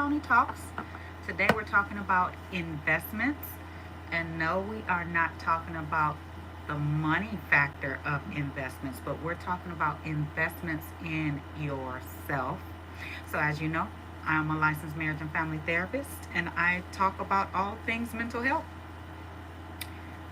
Tony Talks. Today we're talking about investments. And no, we are not talking about the money factor of investments, but we're talking about investments in yourself. So, as you know, I'm a licensed marriage and family therapist, and I talk about all things mental health.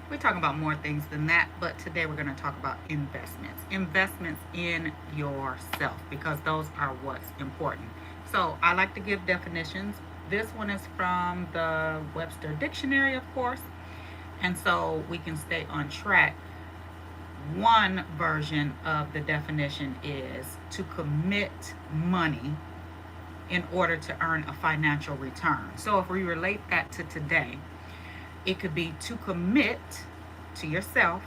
We're talking about more things than that, but today we're going to talk about investments. Investments in yourself, because those are what's important. So I like to give definitions. This one is from the Webster Dictionary, of course, and so we can stay on track. One version of the definition is to commit money in order to earn a financial return. So if we relate that to today, it could be to commit to yourself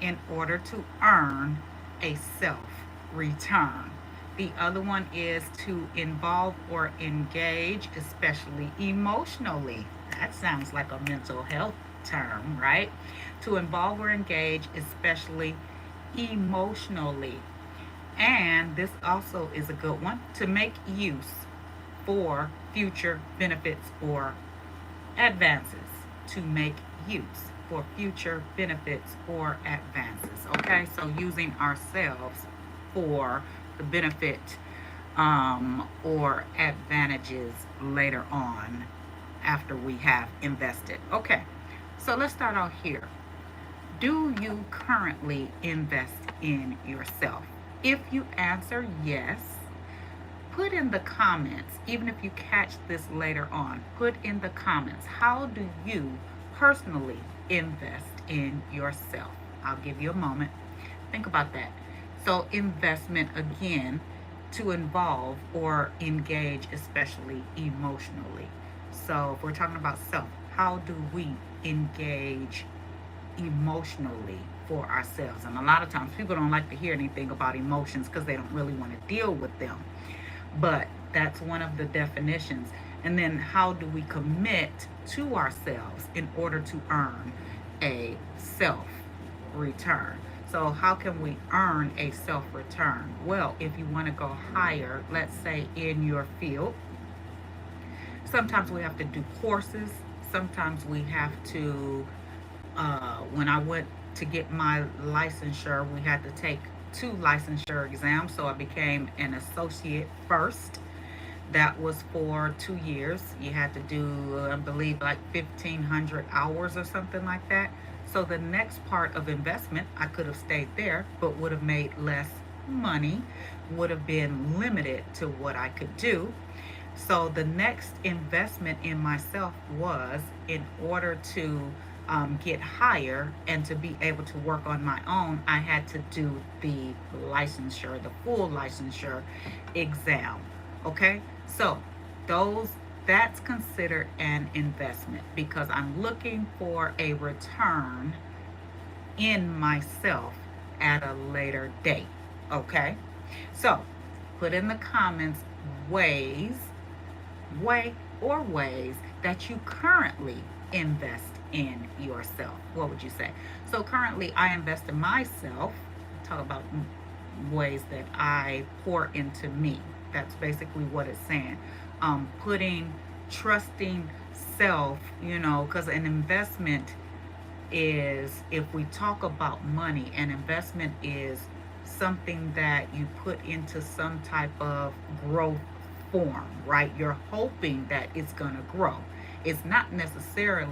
in order to earn a self return. The other one is to involve or engage, especially emotionally. That sounds like a mental health term, right? To involve or engage, especially emotionally. And this also is a good one, to make use for future benefits or advances. To make use for future benefits or advances. Okay, so using ourselves for the benefit or advantages later on after we have invested. Okay, so let's start out here. Do you currently invest in yourself? If you answer yes, put in the comments, even if you catch this later on, put in the comments, how do you personally invest in yourself? I'll give you a moment. Think about that. So, investment again, to involve or engage, especially emotionally. So, if we're talking about self, how do we engage emotionally for ourselves? And a lot of times people don't like to hear anything about emotions because they don't really want to deal with them, but that's one of the definitions. And then how do we commit to ourselves in order to earn a self return? So, how can we earn a self return? Well, if you want to go higher, let's say in your field, sometimes we have to do courses. Sometimes we have to, when I went to get my licensure, we had to take two licensure exams. So I became an associate first. That was for 2 years. You had to do, I believe, like 1,500 hours or something like that. So the next part of investment, I could have stayed there, but would have made less money, would have been limited to what I could do. So the next investment in myself was in order to get higher and to be able to work on my own, I had to do the licensure, the full licensure exam. Okay, so those that's considered an investment because I'm looking for a return in myself at a later date. Okay, so put in the comments ways way or ways that you currently invest in yourself. What would you say? So currently I invest in myself. Talk about ways that I pour into me. That's basically what it's saying. Putting, trusting self, because an investment is, if we talk about money, an investment is something that you put into some type of growth form, right? You're hoping that it's going to grow. It's not necessary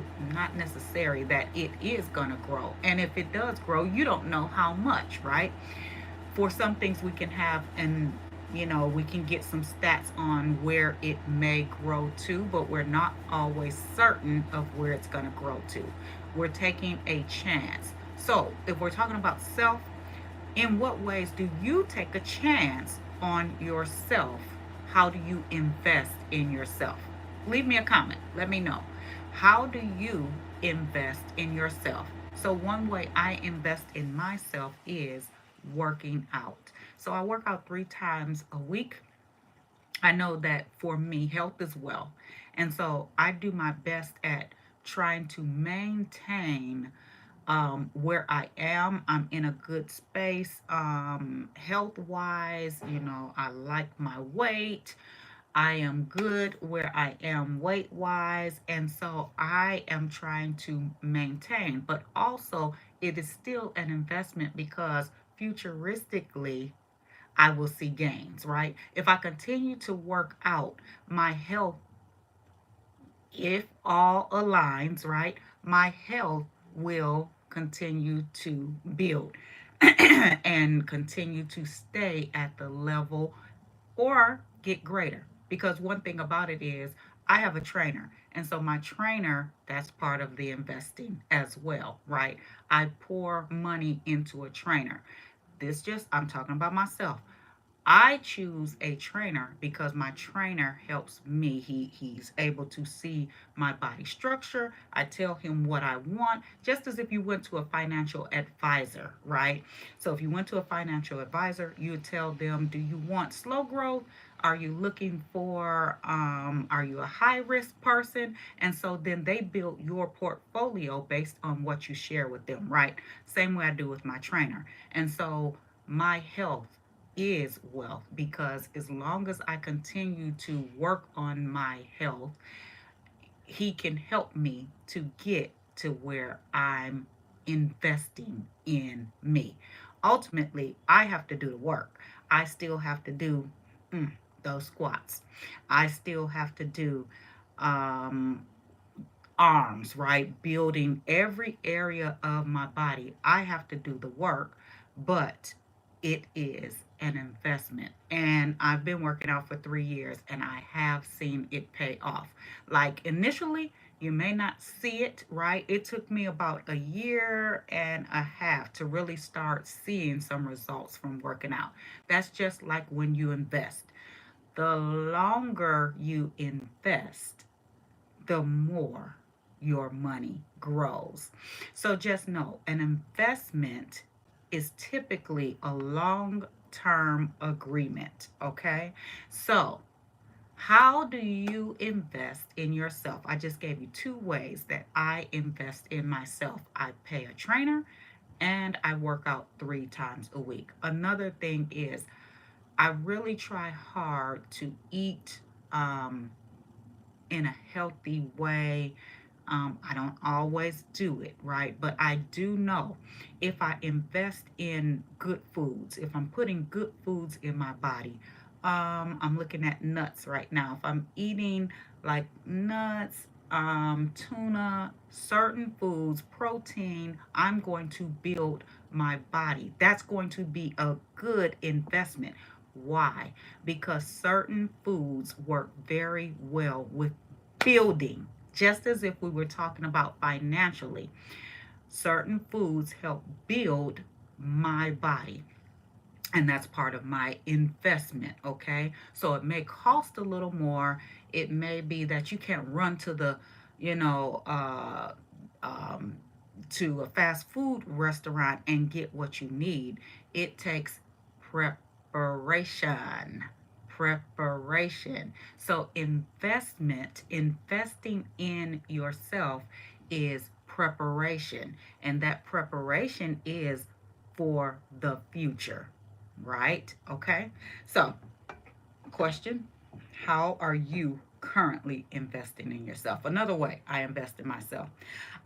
that it is going to grow. And if it does grow, you don't know how much, right? For some things we can have, and we can get some stats on where it may grow to, but we're not always certain of where it's going to grow to. We're taking a chance. So if we're talking about self, in what ways do you take a chance on yourself? How do you invest in yourself? Leave me a comment. Let me know. How do you invest in yourself? So, one way I invest in myself is working out. So, I work out 3 times a week. I know that for me, health is wealth. And so, I do my best at trying to maintain where I am. I'm in a good space, health wise. I like my weight. I am good where I am weight wise. And so I am trying to maintain, but also it is still an investment because futuristically, I will see gains, right? If I continue to work out, my health, if all aligns, right, my health will continue to build and continue to stay at the level or get greater. Because one thing about it is, I have a trainer. And so my trainer, that's part of the investing as well, right? I pour money into a trainer. This just, I'm talking about myself. I choose a trainer because my trainer helps me. He's able to see my body structure. I tell him what I want, just as if you went to a financial advisor, right? So if you went to a financial advisor, you would tell them, do you want slow growth? Are you looking for are you a high risk person? And so then they build your portfolio based on what you share with them, right? Same way I do with my trainer. And so my health is wealth because as long as I continue to work on my health, he can help me to get to where I'm investing in me. Ultimately, I have to do the work. I still have to do mm, those squats. I still have to do um, arms, right? Building every area of my body. I have to do the work, but it is an investment. And I've been working out for 3 years and I have seen it pay off. Like initially, you may not see it, right? It took me about a year and a half to really start seeing some results from working out. That's just like when you invest. The longer you invest, the more your money grows. So just know an investment is typically a long term agreement. Okay. So, how do you invest in yourself? I just gave you two ways that I invest in myself. I pay a trainer and I work out 3 times a week. Another thing is, I really try hard to eat um, in a healthy way. I don't always do it, right? But I do know if I invest in good foods, if I'm putting good foods in my body, I'm looking at nuts right now. If I'm eating like nuts, tuna, certain foods, protein, I'm going to build my body. That's going to be a good investment. Why? Because certain foods work very well with building, just as if we were talking about financially. Certain foods help build my body, and that's part of my investment. Okay, so it may cost a little more. It may be that you can't run to the, you know, um, to a fast food restaurant and get what you need. It takes preparation. Preparation. So investing in yourself is preparation, and that preparation is for the future, right? Okay. So, question: how are you currently investing in yourself? Another way I invest in myself,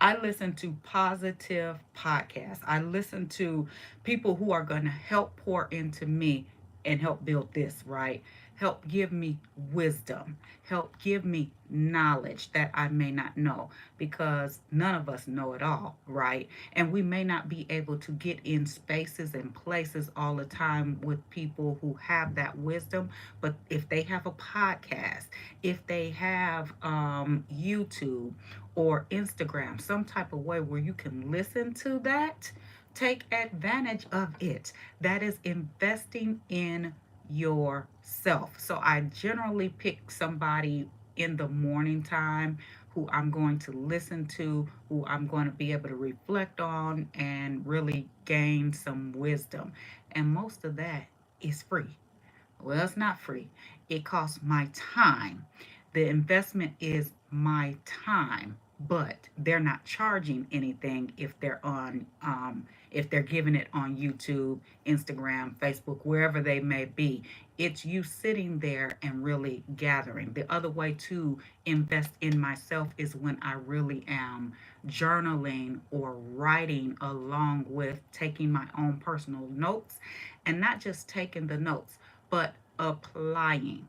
I listen to positive podcasts. I listen to people who are going to help pour into me and help build this, right? Help give me wisdom, help give me knowledge that I may not know, because none of us know it all, right? And we may not be able to get in spaces and places all the time with people who have that wisdom. But if they have a podcast, if they have YouTube or Instagram, some type of way where you can listen to that, take advantage of it. That is investing in yourself. So I generally pick somebody in the morning time who I'm going to listen to, who I'm going to be able to reflect on and really gain some wisdom. And most of that is free. Well, it's not free. It costs my time. The investment is my time, but they're not charging anything if they're on If they're giving it on YouTube, Instagram, Facebook, wherever they may be, it's you sitting there and really gathering. The other way to invest in myself is when I really am journaling or writing along with taking my own personal notes, and not just taking the notes, but applying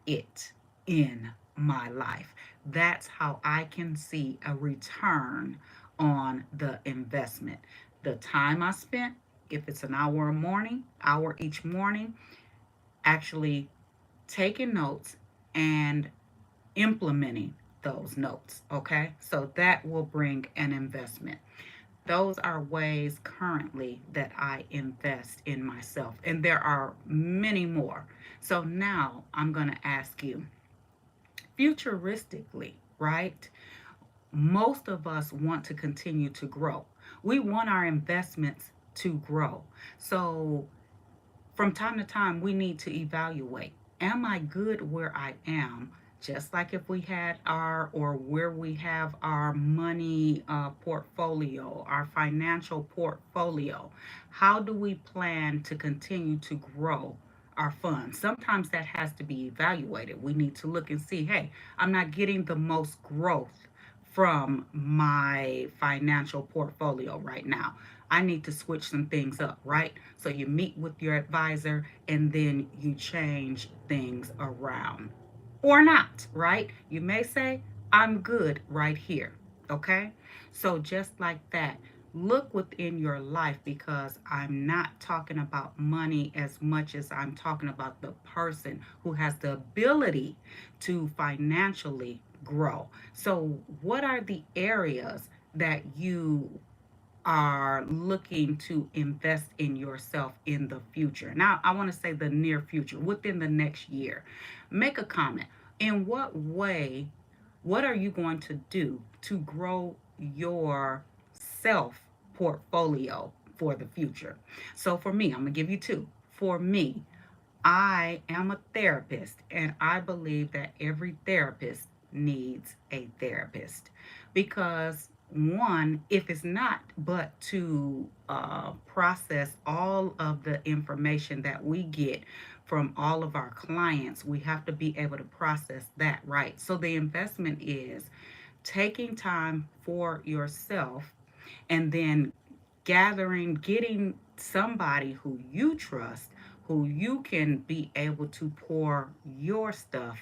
it in my life. That's how I can see a return on the investment. The time I spent, if it's an hour each morning, actually taking notes and implementing those notes. Okay, so that will bring an investment. Those are ways currently that I invest in myself, and there are many more. So now I'm going to ask you, futuristically, right? Most of us want to continue to grow. We want our investments to grow. So from time to time, we need to evaluate, am I good where I am? Just like if we had our, or where we have our money portfolio, our financial portfolio, how do we plan to continue to grow our funds? Sometimes that has to be evaluated. We need to look and see, hey, I'm not getting the most growth from my financial portfolio right now. I need to switch some things up, right? So you meet with your advisor and then you change things around. Or not, right? You may say, I'm good right here, okay? So just like that, look within your life, because I'm not talking about money as much as I'm talking about the person who has the ability to financially grow. So, what are the areas that you are looking to invest in yourself in the future? Now, I want to say the near future, within the next year. Make a comment. In what way, what are you going to do to grow your self portfolio for the future? So, for me, I'm going to give you two. For me, I am a therapist, and I believe that every therapist needs a therapist, because one, if it's not but to process all of the information that we get from all of our clients, we have to be able to process that, right? So the investment is taking time for yourself, and then getting somebody who you trust, who you can be able to pour your stuff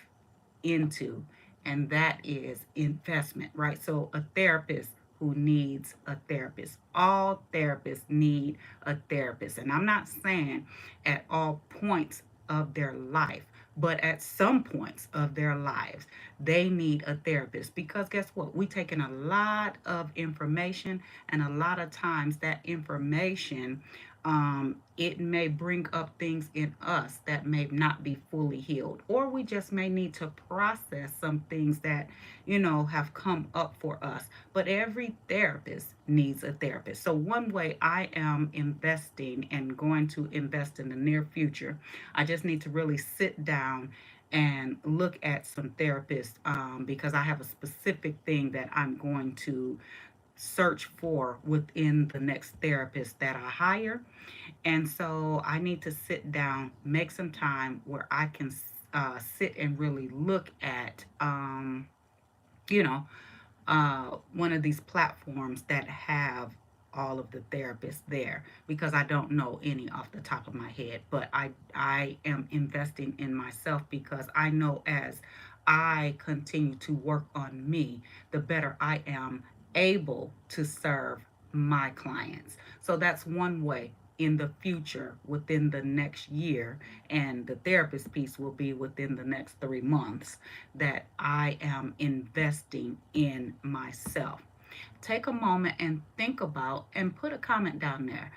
into. And that is investment, right? So a therapist who needs a therapist. All therapists need a therapist. And I'm not saying at all points of their life, but at some points of their lives, they need a therapist, because guess what? We take in a lot of information, and a lot of times that information, it may bring up things in us that may not be fully healed, or we just may need to process some things that, have come up for us. But every therapist needs a therapist. So, one way I am investing and going to invest in the near future, I just need to really sit down and look at some therapists, because I have a specific thing that I'm going to search for within the next therapist that I hire. And so I need to sit down, make some time where I can sit and really look at, you know, one of these platforms that have all of the therapists there, because I don't know any off the top of my head, but I am investing in myself, because I know as I continue to work on me, the better I am able to serve my clients. So that's one way in the future within the next year, and the therapist piece will be within the next 3 months, that I am investing in myself. Take a moment and think about, and put a comment down there.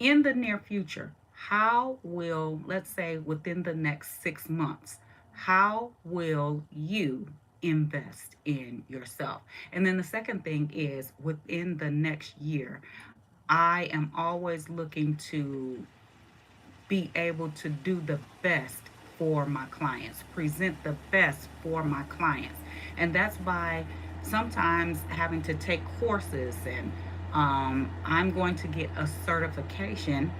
In the near future, how will, let's say within the next 6 months, how will you invest in yourself? And then the second thing is, within the next year, I am always looking to be able to do the best for my clients, present the best for my clients. And that's by sometimes having to take courses and I'm going to get a certification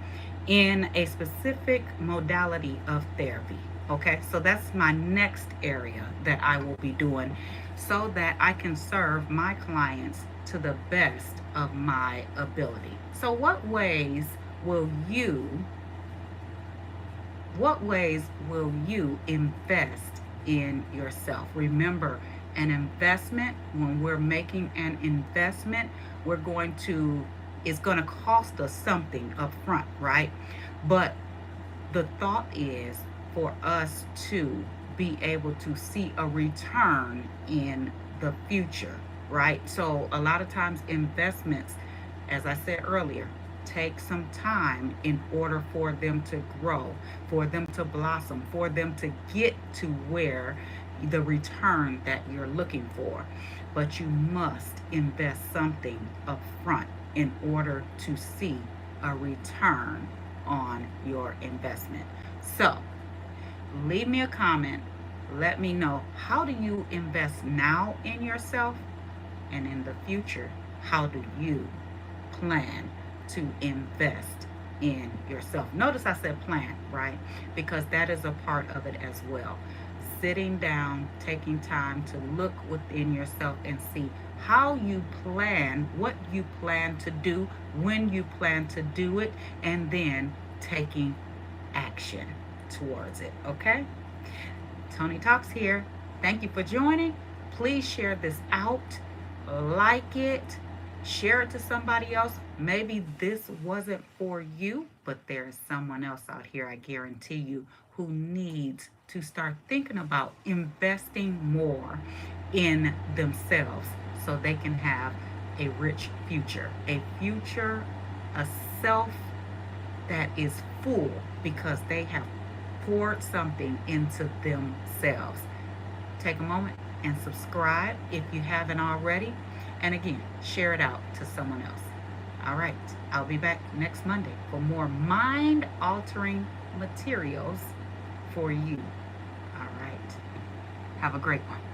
in a specific modality of therapy. Okay, so that's my next area that I will be doing so that I can serve my clients to the best of my ability. So will you what ways will you invest in yourself? Remember, an investment, when we're making an investment, we're going to, it's going to cost us something up front, right? But the thought is for us to be able to see a return in the future, right? So a lot of times investments, as I said earlier, take some time in order for them to grow, for them to blossom, for them to get to where the return that you're looking for. But you must invest something up front in order to see a return on your investment. So, leave me a comment. Let me know, how do you invest now in yourself, and in the future, how do you plan to invest in yourself? Notice I said plan, right? Because that is a part of it as well. Sitting down, taking time to look within yourself and see how you plan, what you plan to do, when you plan to do it, and then taking action towards it. Okay? Tony Talks here. Thank you for joining. Please share this out, like it, share it to somebody else. Maybe this wasn't for you, but there's someone else out here, I guarantee you, who needs to start thinking about investing more in themselves so they can have a rich future, a self that is full because they have poured something into themselves. Take a moment and subscribe if you haven't already. And again, share it out to someone else. All right, I'll be back next Monday for more mind altering materials for you. All right, have a great one.